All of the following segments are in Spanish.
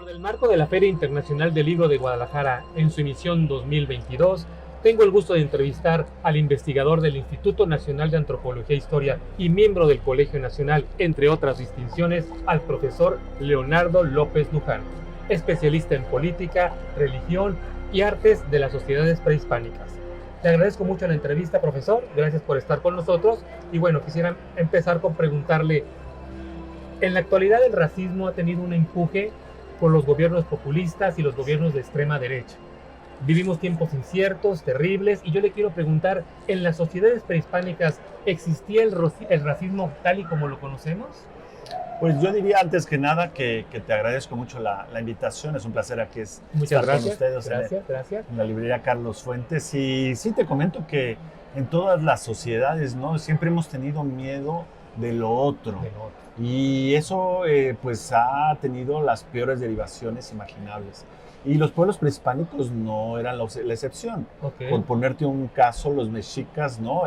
En el marco de la Feria Internacional del Libro de Guadalajara, en su emisión 2022, tengo el gusto de entrevistar al investigador del Instituto Nacional de Antropología e Historia y miembro del Colegio Nacional, entre otras distinciones, al profesor Leonardo López Luján, especialista en política, religión y artes de las sociedades prehispánicas. Te agradezco mucho la entrevista, profesor. Gracias por estar con nosotros. Y bueno, quisiera empezar con preguntarle, en la actualidad el racismo ha tenido un empuje por los gobiernos populistas y los gobiernos de extrema derecha. Vivimos tiempos inciertos, terribles, y yo le quiero preguntar, ¿en las sociedades prehispánicas existía el racismo tal y como lo conocemos? Pues yo diría antes que nada que te agradezco mucho la invitación. Es un placer aquí Muchas estar gracias, con ustedes gracias. en la librería Carlos Fuentes. Y sí te comento que en todas las sociedades, ¿no? Siempre hemos tenido miedo de lo otro. Y eso pues ha tenido las peores derivaciones imaginables. Y los pueblos prehispánicos no eran la excepción. Okay. Por ponerte un caso, los mexicas, ¿no?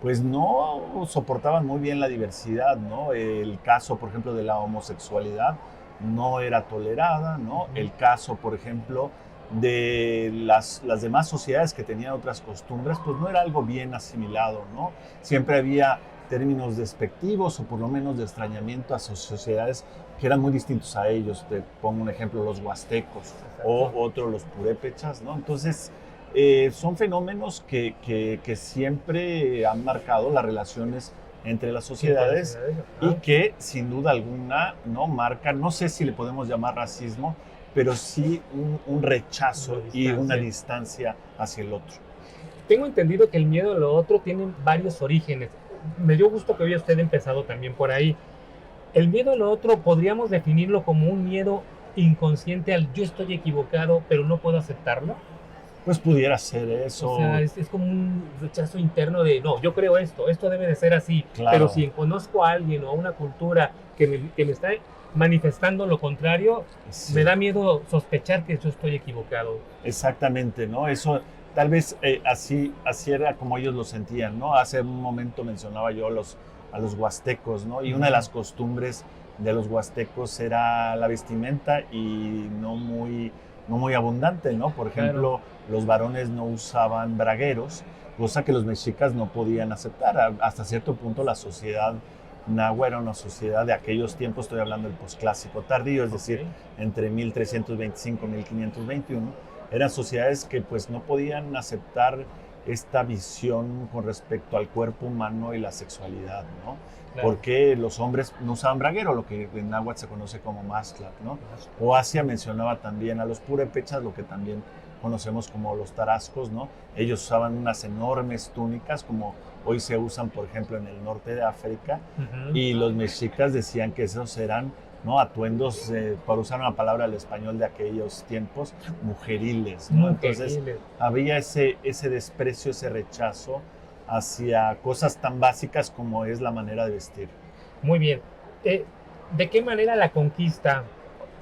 Pues no soportaban muy bien la diversidad, ¿no? El caso, por ejemplo, de la homosexualidad no era tolerada, ¿no? El caso, por ejemplo, de las demás sociedades que tenían otras costumbres, pues no era algo bien asimilado, ¿no? Siempre había términos despectivos o por lo menos de extrañamiento a sociedades que eran muy distintos a ellos. Te pongo un ejemplo, los huastecos. Exacto. O otro, los purépechas, ¿no? Entonces, son fenómenos que siempre han marcado las relaciones entre las sociedades y que sin duda alguna no marcan, no sé si le podemos llamar racismo, pero sí un rechazo y una distancia hacia el otro. Tengo entendido que el miedo a lo otro tiene varios orígenes. Me dio gusto que hoy usted empezado también por ahí. El miedo a lo otro podríamos definirlo como un miedo inconsciente al yo estoy equivocado, pero no puedo aceptarlo. Pues pudiera ser eso. O sea, es como un rechazo interno de, no, yo creo esto debe de ser así. Claro. Pero si conozco a alguien o a una cultura que me está manifestando lo contrario, sí, me da miedo sospechar que yo estoy equivocado. Exactamente, ¿no? Eso tal vez así era como ellos lo sentían, ¿no? Hace un momento mencionaba yo a los huastecos, ¿no? Y una de las costumbres de los huastecos era la vestimenta y no muy abundante, ¿no? Por ejemplo, claro, los varones no usaban bragueros, cosa que los mexicas no podían aceptar. Hasta cierto punto la sociedad nahua era una sociedad de aquellos tiempos, estoy hablando del posclásico tardío, es decir, entre 1325 y 1521, eran sociedades que pues no podían aceptar esta visión con respecto al cuerpo humano y la sexualidad, ¿no? Claro. Porque los hombres no usaban braguero, lo que en náhuatl se conoce como mastlac, ¿no? O Asia mencionaba también a los purépechas, lo que también conocemos como los tarascos, ¿no? Ellos usaban unas enormes túnicas, como hoy se usan, por ejemplo, en el norte de África, y los mexicas decían que esos eran, ¿no? Atuendos, para usar una palabra al español de aquellos tiempos, mujeriles, ¿no? Entonces había ese desprecio, ese rechazo hacia cosas tan básicas como es la manera de vestir. Muy bien. ¿De qué manera la conquista,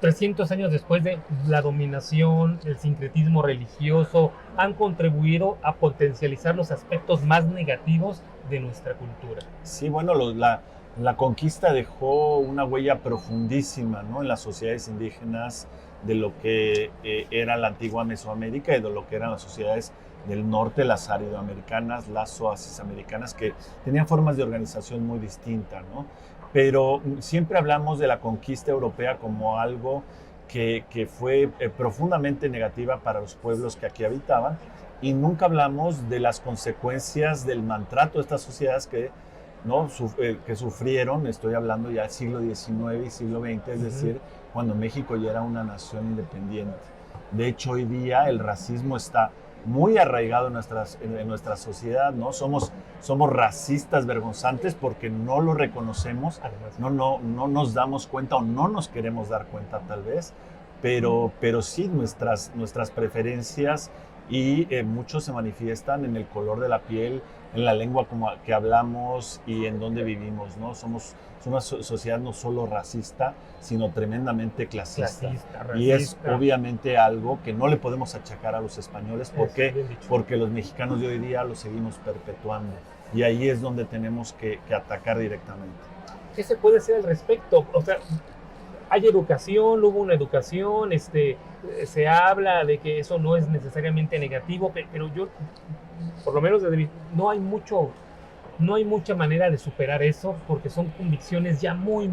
300 años después de la dominación, el sincretismo religioso, han contribuido a potencializar los aspectos más negativos de nuestra cultura? Sí, bueno, la conquista dejó una huella profundísima, ¿no? En las sociedades indígenas de lo que era la antigua Mesoamérica y de lo que eran las sociedades del norte, las aridoamericanas, las oasisamericanas, que tenían formas de organización muy distintas, ¿no? Pero siempre hablamos de la conquista europea como algo que fue profundamente negativa para los pueblos que aquí habitaban, y nunca hablamos de las consecuencias del maltrato de estas sociedades que sufrieron. Estoy hablando ya del siglo XIX y siglo XX, es decir, cuando México ya era una nación independiente. De hecho, hoy día el racismo está muy arraigado en nuestra sociedad, ¿no? Somos racistas vergonzantes porque no lo reconocemos, no nos damos cuenta o no nos queremos dar cuenta tal vez, pero sí nuestras preferencias y muchos se manifiestan en el color de la piel, en la lengua que hablamos y en donde vivimos, ¿no? Somos una sociedad no solo racista, sino tremendamente clasista. Racista. Y es obviamente algo que no le podemos achacar a los españoles porque los mexicanos de hoy día lo seguimos perpetuando. Y ahí es donde tenemos que atacar directamente. ¿Qué se puede hacer al respecto? O sea, hay educación, hubo una educación, se habla de que eso no es necesariamente negativo, pero yo, por lo menos no hay mucha manera de superar eso porque son convicciones ya muy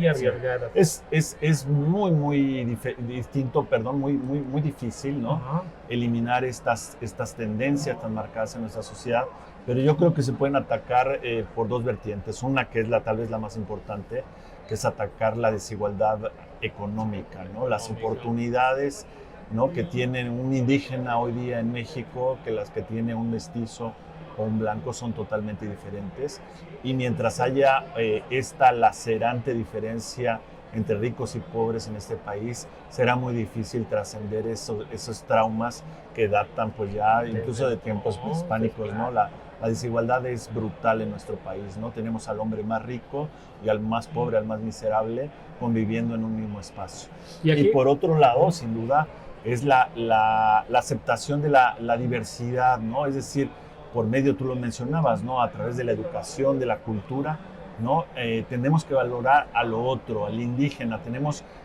arriesgadas. Es muy distinto, perdón, muy difícil, ¿no? Ajá. Eliminar estas tendencias tan marcadas en nuestra sociedad, pero yo creo que se pueden atacar por dos vertientes. Una que es tal vez la más importante, que es atacar la desigualdad económica, ¿no? Las oportunidades, ¿no?, que tiene un indígena hoy día en México, que las que tiene un mestizo o un blanco son totalmente diferentes, y mientras haya esta lacerante diferencia entre ricos y pobres en este país, será muy difícil trascender esos traumas que datan pues ya incluso de tiempos hispánicos, ¿no? La desigualdad es brutal en nuestro país, ¿no? Tenemos al hombre más rico y al más pobre, al más miserable, conviviendo en un mismo espacio. Y por otro lado, sin duda, es la aceptación de la diversidad, ¿no? Es decir, por medio, tú lo mencionabas, ¿no?, a través de la educación, de la cultura, ¿no? Tenemos que valorar a lo otro, al indígena.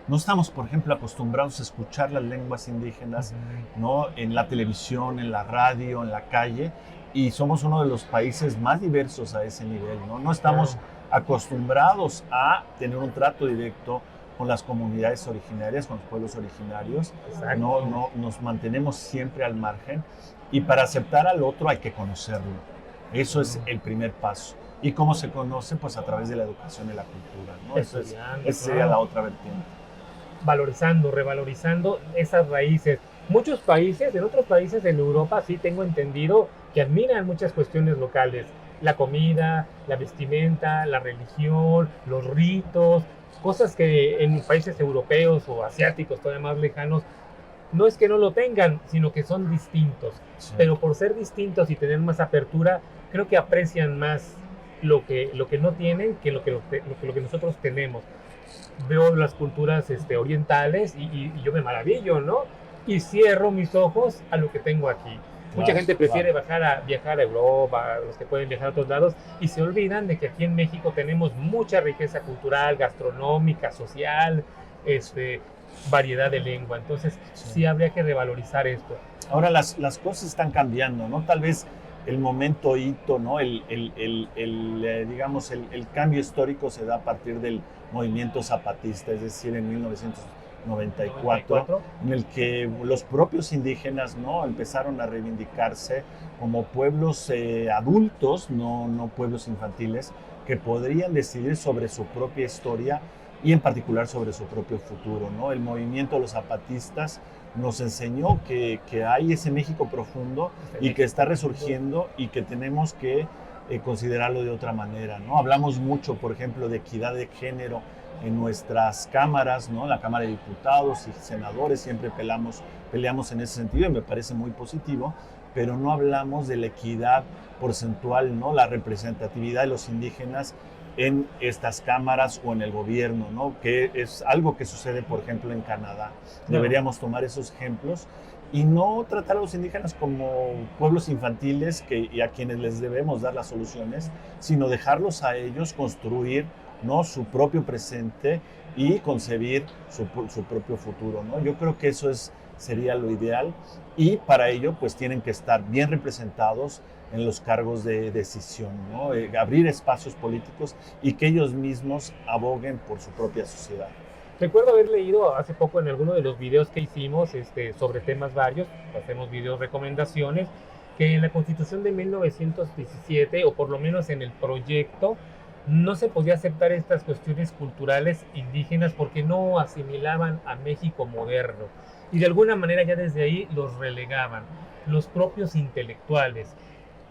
No estamos, por ejemplo, acostumbrados a escuchar las lenguas indígenas, ¿no?, en la televisión, en la radio, en la calle, y somos uno de los países más diversos a ese nivel, ¿no? No estamos acostumbrados a tener un trato directo con las comunidades originarias, con los pueblos originarios. No, nos mantenemos siempre al margen, y para aceptar al otro hay que conocerlo. Eso es el primer paso. ¿Y cómo se conoce? Pues a través de la educación y la cultura, ¿no? Esa sería la otra vertiente. Valorizando, revalorizando esas raíces. En otros países en Europa sí tengo entendido que admiran muchas cuestiones locales. La comida, la vestimenta, la religión, los ritos, cosas que en países europeos o asiáticos todavía más lejanos no es que no lo tengan, sino que son distintos. Sí. Pero por ser distintos y tener más apertura, creo que aprecian más lo que no tienen que lo que nosotros tenemos. Veo las culturas orientales y yo me maravillo, ¿no? Y cierro mis ojos a lo que tengo aquí. Mucha gente prefiere viajar a Europa, los que pueden viajar a otros lados, y se olvidan de que aquí en México tenemos mucha riqueza cultural, gastronómica, social, variedad de lengua. Entonces sí habría que revalorizar esto. Ahora las cosas están cambiando, ¿no? Tal vez el momento hito, ¿no? Digamos, el cambio histórico se da a partir del movimiento zapatista, es decir, en 1994, en el que los propios indígenas, ¿no?, empezaron a reivindicarse como pueblos adultos, no pueblos infantiles, que podrían decidir sobre su propia historia y en particular sobre su propio futuro, ¿no? El movimiento de los zapatistas nos enseñó que hay ese México profundo y que está resurgiendo y que tenemos que considerarlo de otra manera, ¿no? Hablamos mucho, por ejemplo, de equidad de género en nuestras cámaras, ¿no? La Cámara de Diputados y Senadores siempre peleamos en ese sentido, y me parece muy positivo, pero no hablamos de la equidad porcentual, ¿no? La representatividad de los indígenas en estas cámaras o en el gobierno, ¿no? Que es algo que sucede, por ejemplo, en Canadá. Deberíamos tomar esos ejemplos y no tratar a los indígenas como pueblos infantiles y a quienes les debemos dar las soluciones, sino dejarlos a ellos construir, ¿no?, su propio presente y concebir su propio futuro, ¿no? Yo creo que eso sería lo ideal, y para ello pues tienen que estar bien representados en los cargos de decisión, ¿no? Abrir espacios políticos y que ellos mismos aboguen por su propia sociedad. Recuerdo haber leído hace poco en alguno de los videos que hicimos sobre temas varios, hacemos videos recomendaciones, que en la Constitución de 1917, o por lo menos en el proyecto, no se podía aceptar estas cuestiones culturales indígenas porque no asimilaban a México moderno. Y de alguna manera ya desde ahí los relegaban, los propios intelectuales.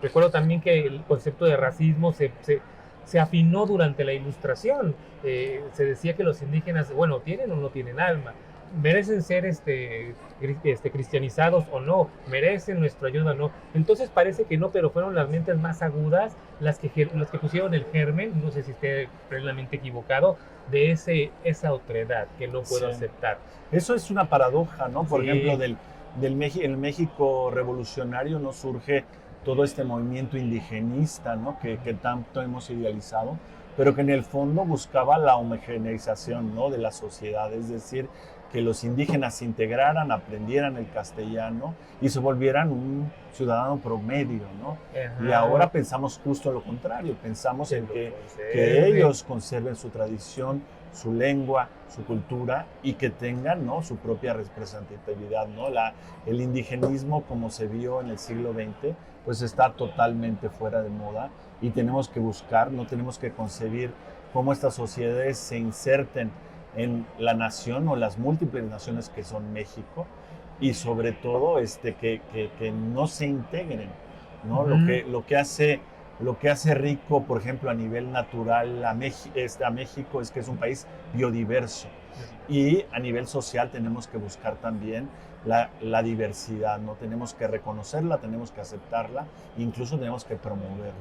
Recuerdo también que el concepto de racismo se afinó durante la Ilustración. Se decía que los indígenas, bueno, tienen o no tienen alma, merecen ser cristianizados o no, merecen nuestra ayuda o no. Entonces parece que no, pero fueron las mentes más agudas las que pusieron el germen, no sé si esté plenamente equivocado, de esa otredad que no puedo aceptar. Eso es una paradoja, ¿no? Por ejemplo, el México revolucionario no surge todo este movimiento indigenista, ¿no?, que tanto hemos idealizado, pero que en el fondo buscaba la homogeneización, ¿no?, de la sociedad, es decir, que los indígenas se integraran, aprendieran el castellano y se volvieran un ciudadano promedio, ¿no? Ajá. Y ahora pensamos justo lo contrario, pensamos en que ellos conserven su tradición, su lengua, su cultura y que tengan, ¿no?, su propia representatividad, ¿no? El indigenismo, como se vio en el siglo XX, pues está totalmente fuera de moda y tenemos que buscar, no tenemos que concebir cómo estas sociedades se inserten en la nación o las múltiples naciones que son México y sobre todo que no se integren, ¿no? Uh-huh. Lo que hace rico, por ejemplo, a nivel natural a México es que es un país biodiverso y a nivel social tenemos que buscar también la diversidad, ¿no? Tenemos que reconocerla, tenemos que aceptarla, incluso tenemos que promoverla.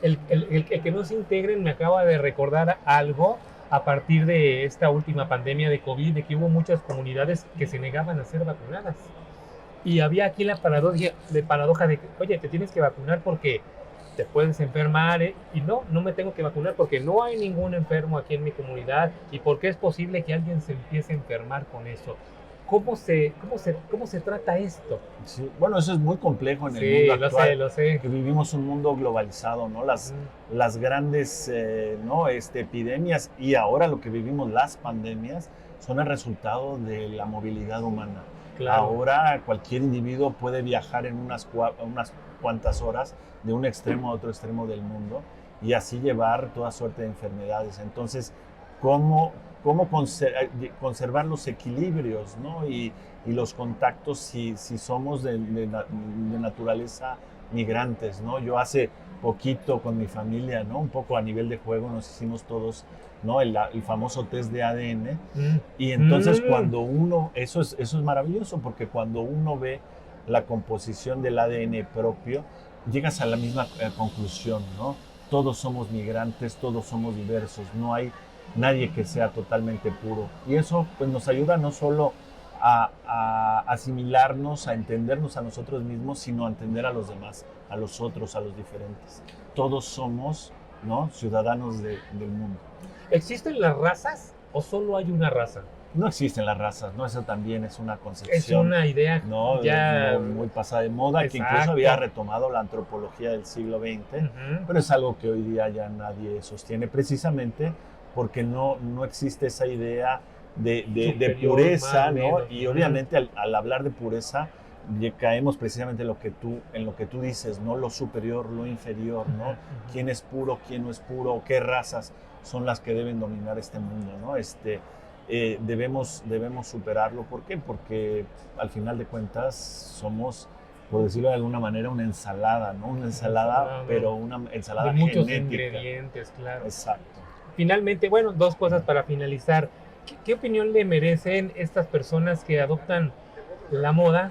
El que no se integren me acaba de recordar algo a partir de esta última pandemia de COVID, de que hubo muchas comunidades que se negaban a ser vacunadas. Y había aquí la paradoja de que, oye, te tienes que vacunar porque te puedes enfermar, y no me tengo que vacunar porque no hay ningún enfermo aquí en mi comunidad, y porque es posible que alguien se empiece a enfermar con eso. ¿Cómo se trata esto? Sí, bueno, eso es muy complejo en el mundo actual. Lo sé. Que vivimos un mundo globalizado, ¿no? Las grandes ¿no? Epidemias y ahora lo que vivimos, las pandemias, son el resultado de la movilidad humana. Claro. Ahora cualquier individuo puede viajar en unas cuantas horas de un extremo a otro extremo del mundo y así llevar toda suerte de enfermedades. Entonces, ¿cómo conservar los equilibrios, ¿no? y los contactos si somos de naturaleza migrantes, ¿no? Yo hace poquito con mi familia, ¿no?, un poco a nivel de juego nos hicimos todos, ¿no?, el famoso test de ADN y entonces cuando uno, eso es maravilloso porque cuando uno ve la composición del ADN propio, llegas a la misma conclusión, ¿no? Todos somos migrantes, todos somos diversos, no hay nadie que sea totalmente puro. Y eso pues nos ayuda no solo a asimilarnos, a entendernos a nosotros mismos, sino a entender a los demás, a los otros, a los diferentes. Todos somos, ¿no?, ciudadanos del mundo. ¿Existen las razas o solo hay una raza? No existen las razas, ¿no? Eso también es una concepción. Es una idea, ¿no?, ya muy pasada de moda, exacto, que incluso había retomado la antropología del siglo XX, pero es algo que hoy día ya nadie sostiene, precisamente porque no existe esa idea de pureza, ¿no? Y obviamente al hablar de pureza caemos precisamente en lo que tú dices, ¿no? Lo superior, lo inferior, ¿no? ¿Quién es puro, quién no es puro? ¿Qué razas son las que deben dominar este mundo, ¿no? Debemos superarlo. ¿Por qué? Porque al final de cuentas somos, por decirlo de alguna manera, una ensalada, ¿no? Una ensalada, pero una ensalada de muchos genética. Ingredientes, claro. Exacto. Finalmente, bueno, dos cosas para finalizar. ¿Qué opinión le merecen estas personas que adoptan la moda?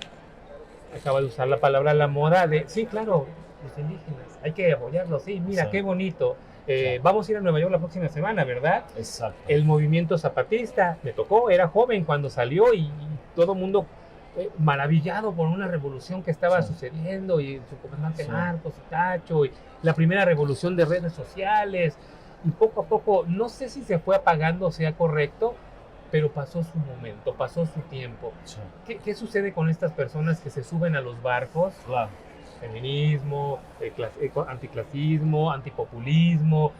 Acaba de usar la palabra la moda de, sí, claro, los indígenas, hay que apoyarlos, sí, mira, sí, qué bonito. Claro. Vamos a ir a Nueva York la próxima semana, ¿verdad? Exacto. El movimiento zapatista, me tocó, era joven cuando salió y todo el mundo maravillado por una revolución que estaba sucediendo y su comandante Marcos y Tacho y la primera revolución de redes sociales. Y poco a poco, no sé si se fue apagando, sea correcto, pero pasó su momento, pasó su tiempo. Sí. ¿Qué sucede con estas personas que se suben a los barcos? Claro. Feminismo, anticlasismo, antipopulismo,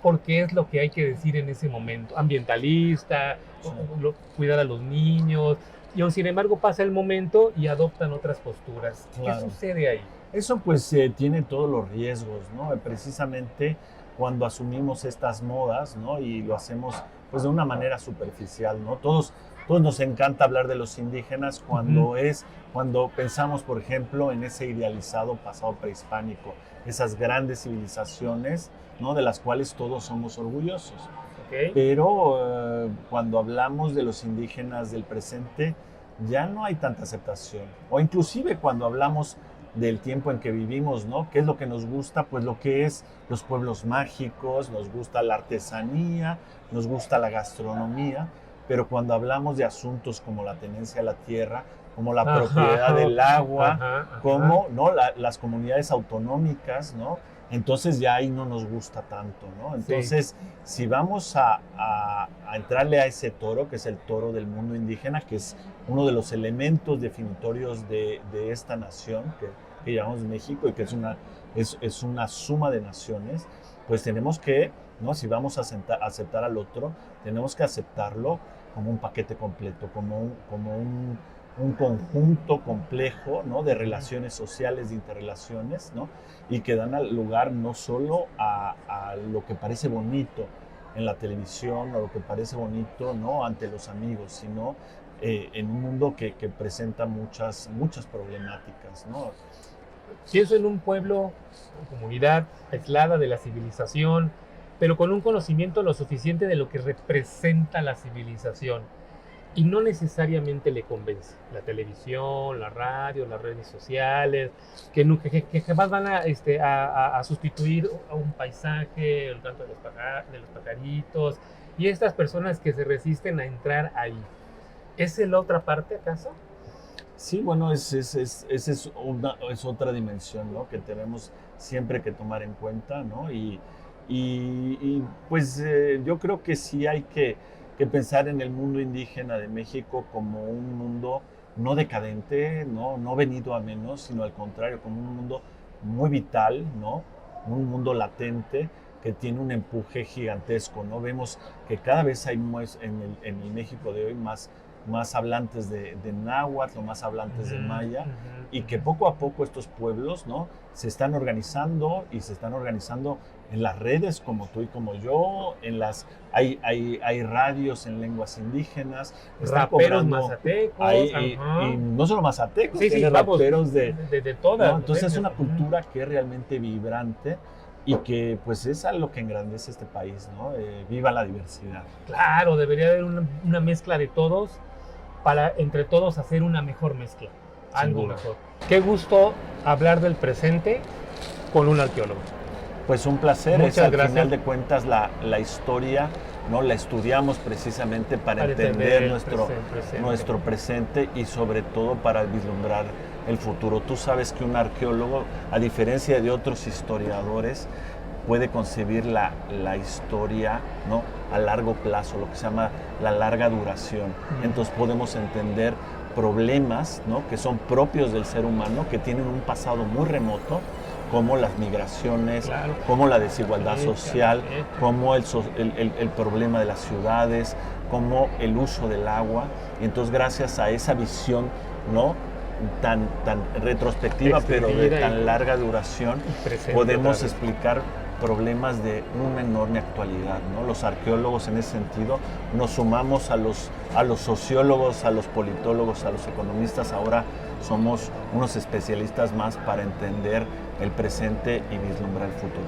porque es lo que hay que decir en ese momento. Ambientalista, cuidar a los niños, y sin embargo pasa el momento y adoptan otras posturas. Claro. ¿Qué sucede ahí? Eso pues tiene todos los riesgos, ¿no? Precisamente cuando asumimos estas modas, ¿no? Y lo hacemos pues de una manera superficial, ¿no? Todos nos encanta hablar de los indígenas cuando pensamos, por ejemplo, en ese idealizado pasado prehispánico, esas grandes civilizaciones, ¿no?, de las cuales todos somos orgullosos. Okay. Pero cuando hablamos de los indígenas del presente, ya no hay tanta aceptación. O inclusive cuando hablamos del tiempo en que vivimos, ¿no? ¿Qué es lo que nos gusta? Pues lo que es los pueblos mágicos, nos gusta la artesanía, nos gusta la gastronomía, pero cuando hablamos de asuntos como la tenencia de la tierra, como la propiedad del agua, como, ¿no?, las comunidades autonómicas, ¿no?, entonces ya ahí no nos gusta tanto, ¿no? Entonces, si vamos a entrarle a ese toro, que es el toro del mundo indígena, que es uno de los elementos definitorios de esta nación que llamamos México y que es una suma de naciones, pues tenemos que, ¿no? Si vamos a aceptar al otro, tenemos que aceptarlo como un paquete completo, como un conjunto complejo, ¿no? De relaciones sociales, de interrelaciones, ¿no? Y que dan lugar no solo a lo que parece bonito en la televisión o lo que parece bonito, ¿no? Ante los amigos, sino en un mundo que presenta muchas problemáticas, ¿no? Pienso en un pueblo, una comunidad aislada de la civilización, pero con un conocimiento lo suficiente de lo que representa la civilización. Y no necesariamente le convence la televisión, la radio, las redes sociales, que jamás van a sustituir a un paisaje, el canto de los pajaritos, y estas personas que se resisten a entrar ahí. ¿Es la otra parte acaso? Sí, bueno, esa es otra dimensión, ¿no? Que tenemos siempre que tomar en cuenta, ¿no? Pues yo creo que sí hay que pensar en el mundo indígena de México como un mundo no decadente, no venido a menos, sino al contrario, como un mundo muy vital, ¿no? Un mundo latente que tiene un empuje gigantesco, ¿no? Vemos que cada vez hay más en el México de hoy más hablantes de náhuatl o más hablantes de maya, y que poco a poco estos pueblos, ¿no? se están organizando en las redes como tú y como yo, hay radios en lenguas indígenas, raperos mazatecos, y no solo mazatecos, sí, raperos de todas, ¿no? Entonces es una cultura que es realmente vibrante y que pues es algo que engrandece este país, ¿no? Viva la diversidad. Claro, debería haber una mezcla de todos para entre todos hacer una mejor mezcla, algo mejor. Qué gusto hablar del presente con un arqueólogo. Pues un placer. Muchas al gracias. Final de cuentas la historia, ¿no? La estudiamos precisamente para entender nuestro presente y sobre todo para vislumbrar el futuro. Tú sabes que un arqueólogo, a diferencia de otros historiadores, puede concebir la historia, ¿no? a largo plazo, lo que se llama la larga duración. Entonces podemos entender problemas, ¿no? que son propios del ser humano, que tienen un pasado muy remoto, como las migraciones, claro, como la desigualdad social, como el problema de las ciudades, como el uso del agua. Y entonces gracias a esa visión, ¿no? tan retrospectiva, pero de tan larga duración, podemos explicar problemas de una enorme actualidad, ¿no? Los arqueólogos en ese sentido nos sumamos a los sociólogos, a los politólogos, a los economistas. Ahora somos unos especialistas más para entender el presente y vislumbrar el futuro.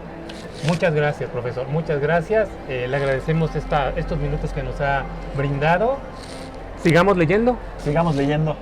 Muchas gracias, profesor. Muchas gracias. Le agradecemos estos minutos que nos ha brindado. Sigamos leyendo. Sigamos leyendo.